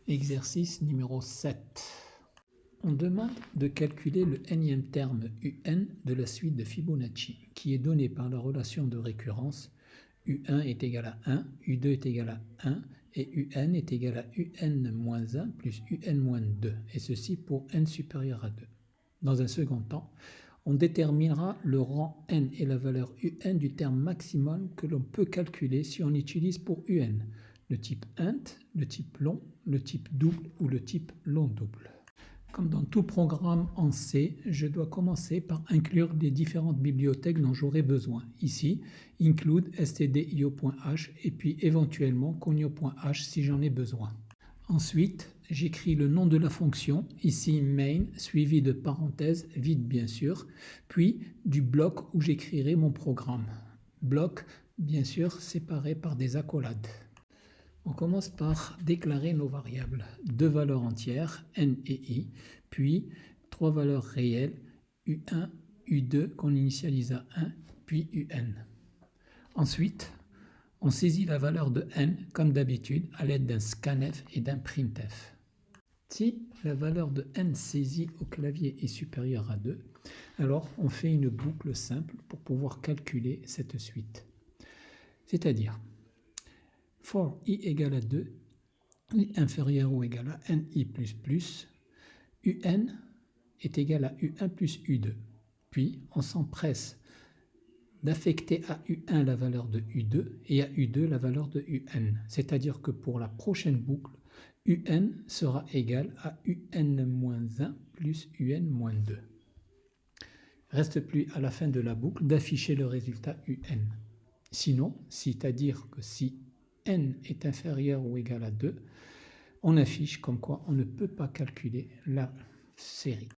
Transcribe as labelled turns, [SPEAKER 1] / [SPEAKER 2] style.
[SPEAKER 1] Exercice numéro 7. On demande de calculer le nème terme un de la suite de Fibonacci, qui est donné par la relation de récurrence u1 est égal à 1, u2 est égal à 1 et un est égal à un-1 plus un-2, et ceci pour n supérieur à 2. Dans un second temps, on déterminera le rang n et la valeur un du terme maximal que l'on peut calculer si on utilise pour un le type int, le type long, le type double ou le type long double. Comme dans tout programme en C, je dois commencer par inclure les différentes bibliothèques dont j'aurai besoin. Ici, include stdio.h et puis éventuellement conio.h si j'en ai besoin. Ensuite, j'écris le nom de la fonction, ici main, suivi de parenthèses, vide bien sûr, puis du bloc où j'écrirai mon programme. Bloc, bien sûr, séparé par des accolades. On commence par déclarer nos variables, deux valeurs entières, n et i, puis trois valeurs réelles, u1, u2 qu'on initialise à 1, puis un. Ensuite, on saisit la valeur de n comme d'habitude à l'aide d'un scanf et d'un printf. Si la valeur de n saisie au clavier est supérieure à 2, alors on fait une boucle simple pour pouvoir calculer cette suite. C'est-à-dire, for i égale à 2, i inférieur ou égal à ni plus, un est égal à u1 plus u2. Puis, on s'empresse d'affecter à u1 la valeur de u2 et à u2 la valeur de un. C'est-à-dire que pour la prochaine boucle, un sera égal à un-1 plus un-2. Reste plus à la fin de la boucle d'afficher le résultat un. Sinon, c'est-à-dire que si n est inférieur ou égal à 2, on affiche comme quoi on ne peut pas calculer la série.